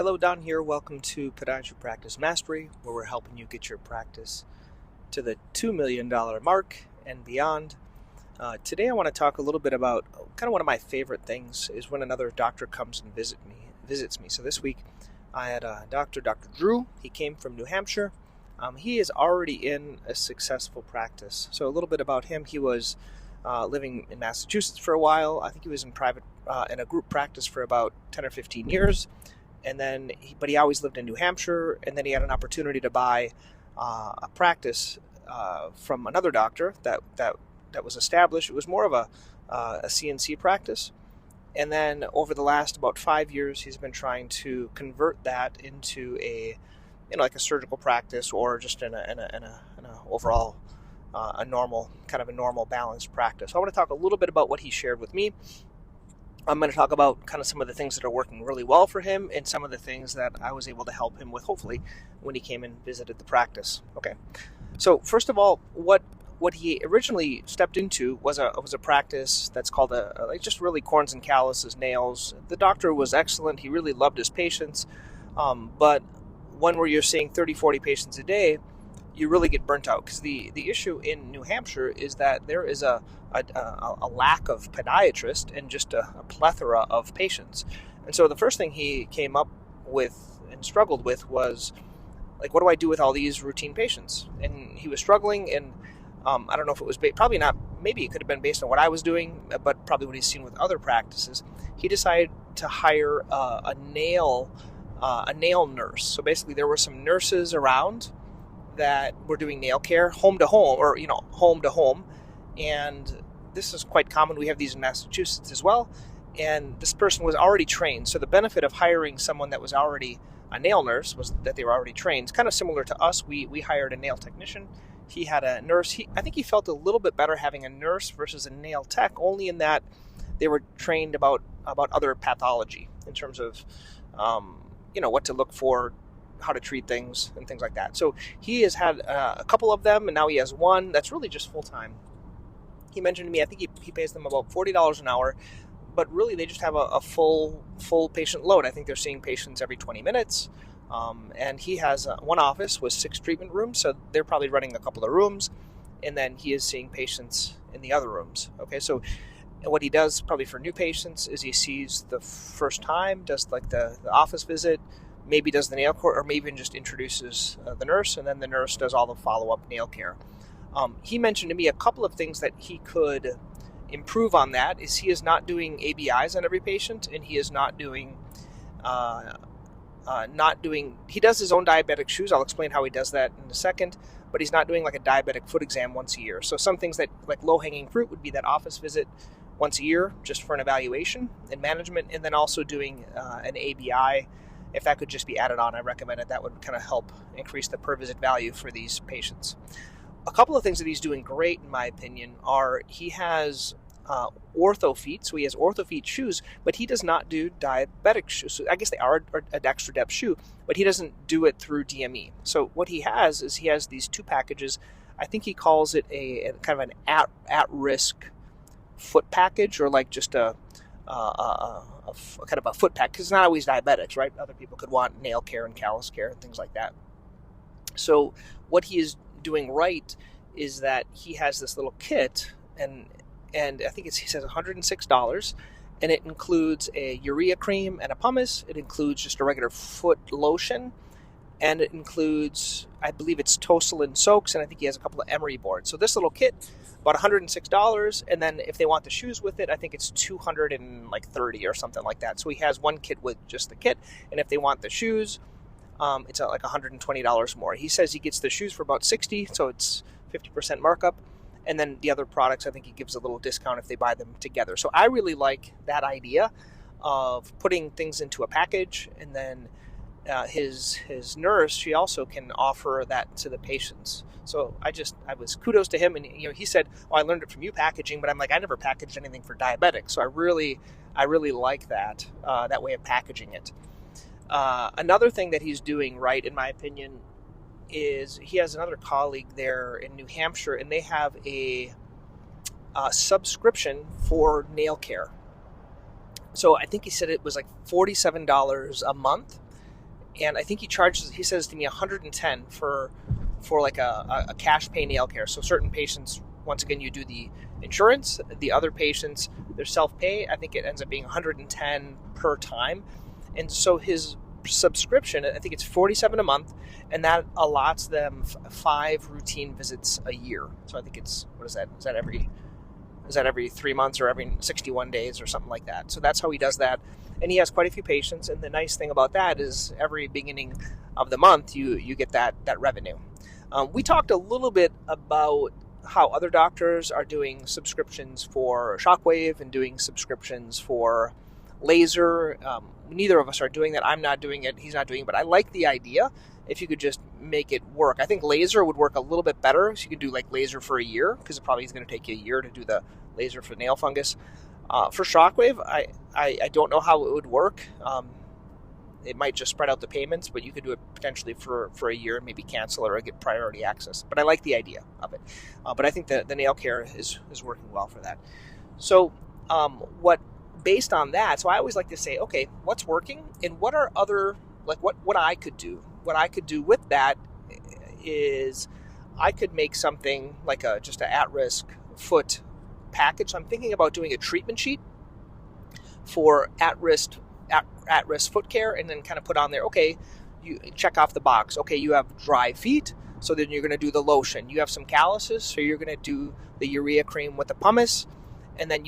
Hello down here, welcome to Podiatry Practice Mastery, where we're helping you get your practice to the $2 million mark and beyond. Today I want to talk a little bit about kind of one of my favorite things is when another doctor comes and visits me. So this week I had Dr. Drew. He came from New Hampshire. He is already in a successful practice. So a little bit about him. He was living in Massachusetts for a while. I think he was in a group practice for about 10 or 15 years. And then, but he always lived in New Hampshire, and then he had an opportunity to buy a practice from another doctor that was established. It was more of a CNC practice, and then over the last about 5 years, he's been trying to convert that into like a surgical practice, or just in a overall a normal balanced practice. So I want to talk a little bit about what he shared with me. I'm going to talk about kind of some of the things that are working really well for him and some of the things that I was able to help him with, hopefully, when he came and visited the practice. Okay. So first of all, what he originally stepped into was a practice that's called just really corns and calluses, nails. The doctor was excellent. He really loved his patients. But when you're seeing 30, 40 patients a day, you really get burnt out, because the issue in New Hampshire is that there is a lack of podiatrists and just a plethora of patients. And so the first thing he came up with and struggled with was, like, what do I do with all these routine patients? And he was struggling, and I don't know if it was probably not, maybe it could have been based on what I was doing, but probably what he's seen with other practices. He decided to hire a nail nurse. So basically there were some nurses around that were doing nail care home to home, or home to home, and this is quite common. We have these in Massachusetts as well, and this person was already trained. So the benefit of hiring someone that was already a nail nurse was that they were already trained. It's kind of similar to us. We hired a nail technician. He had a nurse. I think he felt a little bit better having a nurse versus a nail tech, only in that they were trained about other pathology in terms of what to look for, how to treat things, and things like that. So he has had a couple of them, and now he has one that's really just full-time. He mentioned to me, I think he pays them about $40 an hour, but really they just have a full patient load. I think they're seeing patients every 20 minutes, and he has one office with 6 treatment rooms, so they're probably running a couple of rooms, and then he is seeing patients in the other rooms. Okay, so what he does probably for new patients is he sees the first time, does like the office visit, maybe does the nail care, or maybe even just introduces the nurse, and then the nurse does all the follow-up nail care. He mentioned to me a couple of things that he could improve on. That is, he is not doing ABIs on every patient, and he is not doing, he does his own diabetic shoes. I'll explain how he does that in a second, but he's not doing like a diabetic foot exam once a year. So some things that, like low-hanging fruit, would be that office visit once a year, just for an evaluation and management, and then also doing an ABI. If that could just be added on, I recommend it. That would kind of help increase the per visit value for these patients. A couple of things that he's doing great, in my opinion, are he has ortho feet. So he has ortho feet shoes, but he does not do diabetic shoes. So I guess they are an extra depth shoe, but he doesn't do it through DME. So what he has is these 2 packages. I think he calls it a kind of an at-risk foot package, or like just a kind of a foot pack, because it's not always diabetics, right? Other people could want nail care and callus care and things like that. So what he is doing right is that he has this little kit, and I think he says $106, and it includes a urea cream and a pumice. It includes just a regular foot lotion, and it includes, I believe it's Toselin soaks, and I think he has a couple of emery boards. So this little kit, about $106, and then if they want the shoes with it, I think it's $230 or something like that. So he has one kit with just the kit, and if they want the shoes, it's like $120 more. He says he gets the shoes for about $60, so it's 50% markup, and then the other products, I think he gives a little discount if they buy them together. So I really like that idea of putting things into a package, and then his nurse, she also can offer that to the patients. So I was kudos to him, and he said, I learned it from you packaging, but I'm like, I never packaged anything for diabetics. So I really like that way of packaging it. Another thing that he's doing right, in my opinion, is he has another colleague there in New Hampshire, and they have a subscription for nail care. So I think he said it was like $47 a month, and I think he says to me, $110 for like a cash pay nail care. So certain patients, once again, you do the insurance. The other patients, they're self-pay. I think it ends up being $110 per time. And so his subscription, I think it's $47 a month, and that allots them 5 routine visits a year. So I think it's, what is that? Is that every 3 months or every 61 days or something like that? So that's how he does that. And he has quite a few patients. And the nice thing about that is every beginning of the month, you get that revenue. We talked a little bit about how other doctors are doing subscriptions for Shockwave and doing subscriptions for laser. Neither of us are doing that. I'm not doing it. He's not doing it. But I like the idea if you could just make it work. I think laser would work a little bit better. So you could do like laser for a year, because it probably is going to take you a year to do the laser for nail fungus. For Shockwave, I don't know how it would work. It might just spread out the payments, but you could do it potentially for a year and maybe cancel or get priority access. But I like the idea of it. But I think that the nail care is working well for that. So based on that, so I always like to say, okay, what's working and what are other, like what I could do. What I could do with that is I could make something like just an at-risk foot package. So I'm thinking about doing a treatment sheet for at-risk foot care, and then kind of put on there, okay, you check off the box. Okay, you have dry feet, so then you're going to do the lotion. You have some calluses, so you're going to do the urea cream with the pumice, and then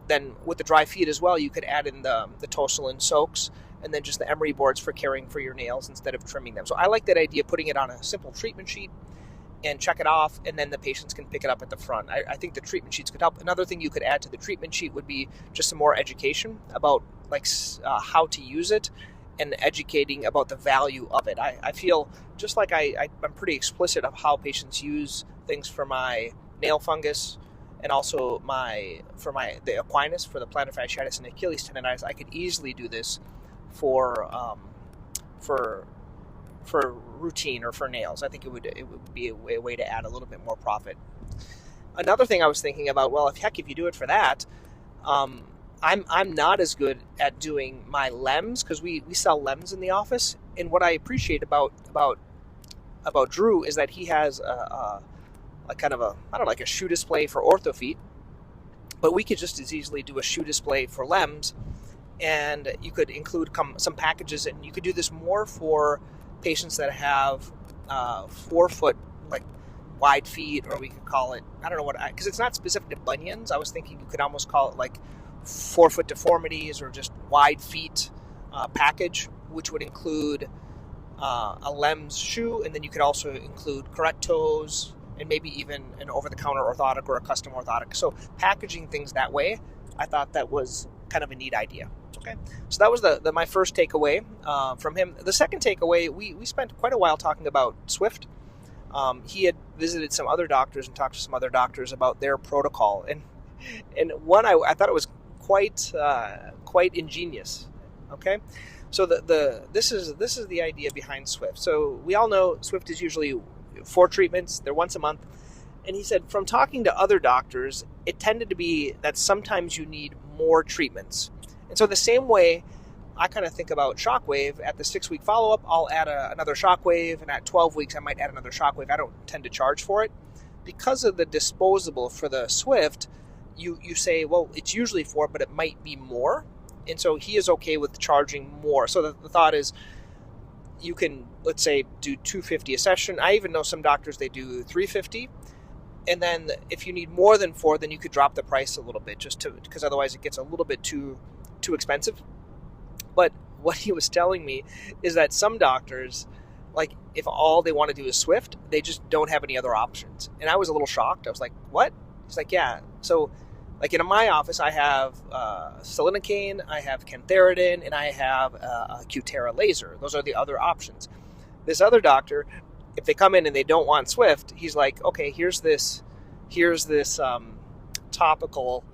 then with the dry feet as well, you could add in the Tosolin soaks, and then just the emery boards for caring for your nails instead of trimming them. So I like that idea, putting it on a simple treatment sheet and check it off, and then the patients can pick it up at the front. I think the treatment sheets could help. Another thing you could add to the treatment sheet would be just some more education about how to use it, and educating about the value of it. I feel just like I'm pretty explicit of how patients use things for my nail fungus, and also the equinus, for the plantar fasciitis and Achilles tendonitis. I could easily do this for routine or for nails. I think it would be a way to add a little bit more profit. Another thing I was thinking about, well, if you do it for that, I'm not as good at doing my lems, because we sell lems in the office. And what I appreciate about Drew is that he has a kind of a shoe display for ortho feet, but we could just as easily do a shoe display for lems, and you could include some packages, and you could do this more for patients that have 4 foot wide feet, or we could call it, I don't know because it's not specific to bunions. I was thinking you could almost call it like 4 foot deformities, or just wide feet package, which would include a LEMS shoe, and then you could also include correct toes, and maybe even an over-the-counter orthotic or a custom orthotic. So packaging things that way, I thought that was kind of a neat idea. Okay, so that was my first takeaway from him. The second takeaway, we spent quite a while talking about Swift. He had visited some other doctors and talked to some other doctors about their protocol, and one I thought it was quite ingenious. Okay, so this is the idea behind Swift. So we all know Swift is usually 4 treatments. They're once a month. And he said, from talking to other doctors, it tended to be that sometimes you need more treatments. And so the same way I kind of think about Shockwave, at the 6-week follow-up, I'll add another Shockwave, and at 12 weeks, I might add another Shockwave. I don't tend to charge for it. Because of the disposable for the Swift, you say, well, it's usually 4, but it might be more. And so he is okay with charging more. So the thought is, you can, let's say, do $250 a session. I even know some doctors, they do $350. And then if you need more than 4, then you could drop the price a little bit, because otherwise it gets a little bit too expensive. But what he was telling me is that some doctors, if all they want to do is Swift, they just don't have any other options. And I was a little shocked. I was like, what? He's like, yeah. So in my office, I have Silinocaine, I have Cantharidin, and I have a Cutera laser. Those are the other options. This other doctor, if they come in and they don't want Swift, he's like, okay, here's this topical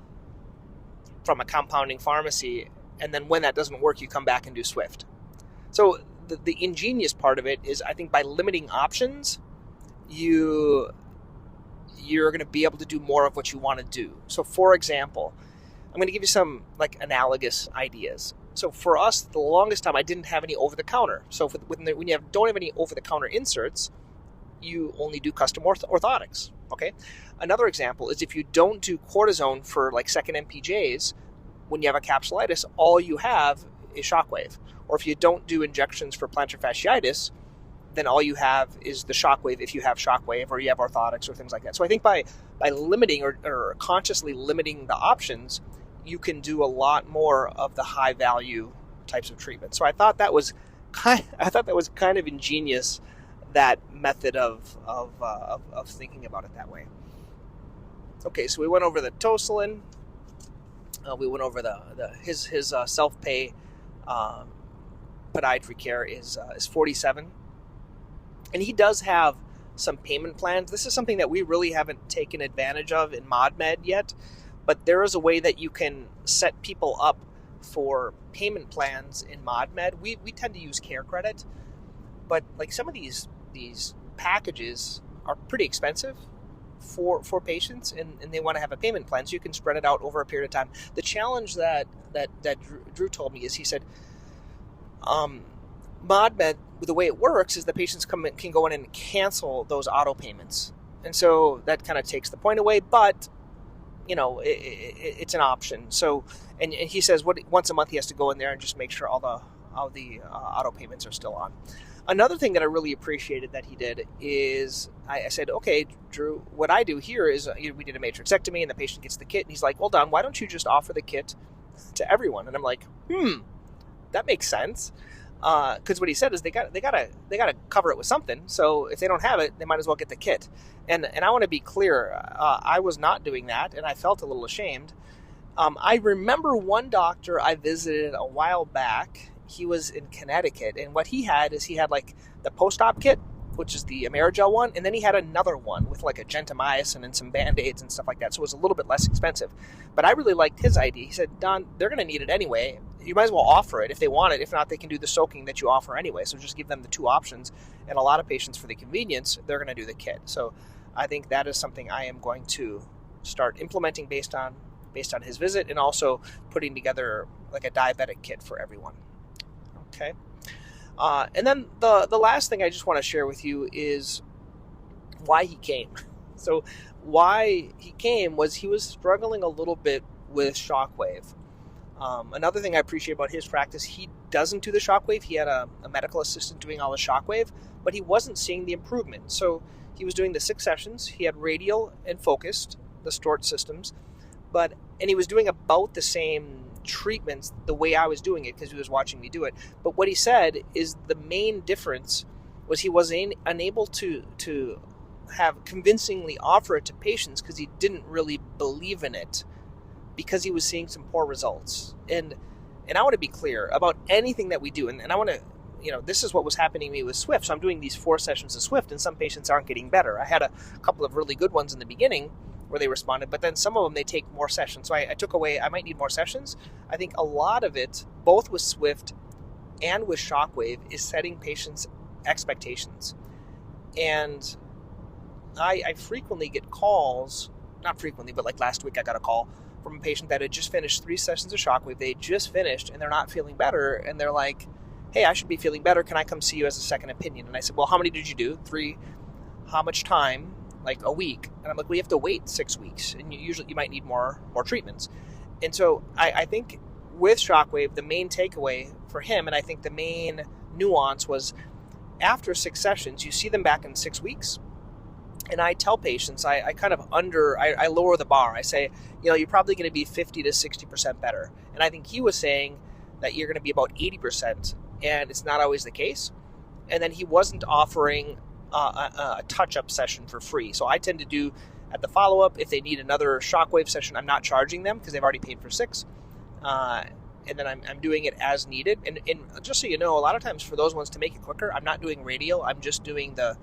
from a compounding pharmacy, and then when that doesn't work, you come back and do Swift. So the ingenious part of it is, I think, by limiting options, you're going to be able to do more of what you want to do. So, for example, I'm going to give you some analogous ideas. So for us, the longest time I didn't have any over-the-counter. So when you don't have any over-the-counter inserts, you only do custom orthotics. Okay. Another example is if you don't do cortisone for like second MPJs, when you have a capsulitis, all you have is Shockwave. Or if you don't do injections for plantar fasciitis, then all you have is the Shockwave if you have Shockwave or you have orthotics or things like that. So I think by limiting or consciously limiting the options, you can do a lot more of the high value types of treatment. So I thought that was kind of ingenious, that method of thinking about it that way. Okay, so we went over the Toselin. We went over his self-pay podiatry care is $47, and he does have some payment plans. This is something that we really haven't taken advantage of in ModMed yet, but there is a way that you can set people up for payment plans in ModMed. We tend to use Care Credit, but like some of these packages are pretty expensive for patients, and they want to have a payment plan, so you can spread it out over a period of time. The challenge that Drew told me is, he said, ModMed, the way it works is the patients can go in and cancel those auto payments, and so that kind of takes the point away, but it's an option. So and he says once a month he has to go in there and just make sure all the auto payments are still on. Another thing that I really appreciated that he did is I said, okay, Drew, what I do here is we did a matrixectomy and the patient gets the kit, and he's like, well, Don, why don't you just offer the kit to everyone? And I'm like, that makes sense. Because what he said is they gotta cover it with something. So if they don't have it, they might as well get the kit. And I want to be clear, I was not doing that, and I felt a little ashamed. I remember one doctor I visited a while back. He was in Connecticut, and what he had like the post-op kit, which is the Amerigel one, and then he had another one with like a gentamicin and some Band-Aids and stuff like that, so it was a little bit less expensive. But I really liked his idea. He said, Don, they're going to need it anyway. You might as well offer it if they want it. If not, they can do the soaking that you offer anyway, so just give them the two options. And a lot of patients, for the convenience, they're going to do the kit. So I think that is something I am going to start implementing based on his visit, and also putting together like a diabetic kit for everyone. Okay. And then the last thing I just want to share with you is why he came. So why he came was he was struggling a little bit with Shockwave. Another thing I appreciate about his practice, he doesn't do the Shockwave. He had a medical assistant doing all the Shockwave, but he wasn't seeing the improvement. So he was doing the 6 sessions. He had radial and focused, the Stort systems, and he was doing about the same treatments the way I was doing it because he was watching me do it. But what he said is the main difference was he was unable to have convincingly offer it to patients because he didn't really believe in it, because he was seeing some poor results. And I want to be clear about anything that we do, and I want to, this is what was happening to me with Swift. So I'm doing these 4 sessions of Swift, and some patients aren't getting better. I had a couple of really good ones in the beginning where they responded, but then some of them, they take more sessions. So I took away, I might need more sessions. I think a lot of it, both with Swift and with Shockwave, is setting patients' expectations. And I frequently get calls, not frequently, but like last week I got a call from a patient that had just finished 3 sessions of Shockwave. They just finished and they're not feeling better. And they're like, hey, I should be feeling better. Can I come see you as a second opinion? And I said, well, how many did you do? 3. How much time? Like a week. And I'm like, we have to wait 6 weeks, and you might need more treatments. And so I think with Shockwave, the main takeaway for him, and I think the main nuance, was after 6 sessions, you see them back in 6 weeks. And I tell patients, I lower the bar. I say, you're probably going to be 50 to 60% better. And I think he was saying that you're going to be about 80%, and it's not always the case. And then he wasn't offering a touch-up session for free. So I tend to do at the follow-up, if they need another Shockwave session, I'm not charging them because they've already paid for 6. And then I'm doing it as needed. And just so you know, a lot of times for those ones, to make it quicker, I'm not doing radial. I'm just doing the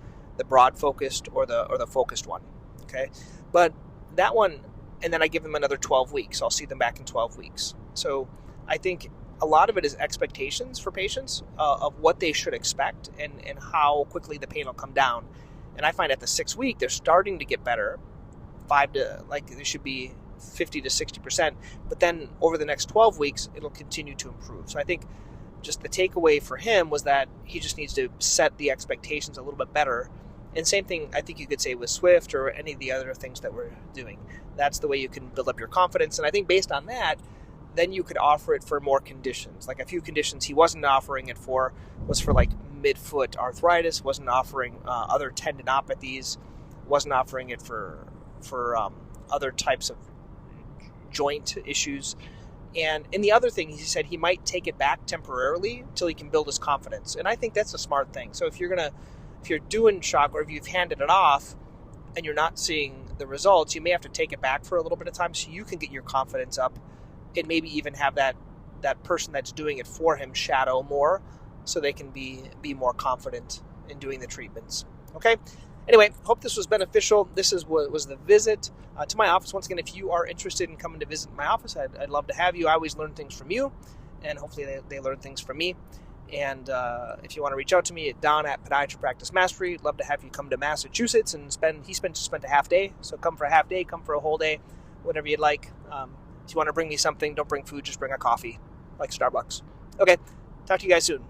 broad-focused or the focused one. Okay? But that one, and then I give them another 12 weeks. I'll see them back in 12 weeks. So I think a lot of it is expectations for patients of what they should expect and how quickly the pain will come down. And I find at the 6th week, they're starting to get better. They should be 50 to 60%, but then over the next 12 weeks, it'll continue to improve. So I think just the takeaway for him was that he just needs to set the expectations a little bit better. And same thing I think you could say with Swift or any of the other things that we're doing. That's the way you can build up your confidence. And I think based on that, then you could offer it for more conditions. Like a few conditions he wasn't offering it for was for like midfoot arthritis, wasn't offering other tendinopathies, wasn't offering it for other types of joint issues. And the other thing, he said he might take it back temporarily until he can build his confidence. And I think that's a smart thing. So if you're doing Shockwave, or if you've handed it off and you're not seeing the results, you may have to take it back for a little bit of time so you can get your confidence up, and maybe even have that person that's doing it for him shadow more so they can be more confident in doing the treatments. Okay? Anyway, hope this was beneficial. This was the visit to my office. Once again, if you are interested in coming to visit my office, I'd love to have you. I always learn things from you, and hopefully they learn things from me. And if you want to reach out to me at Don at Podiatry Practice Mastery, I'd love to have you come to Massachusetts and spent a half day. So come for a half day, come for a whole day, whatever you'd like. If you want to bring me something, don't bring food, just bring a coffee, like Starbucks. Okay, talk to you guys soon.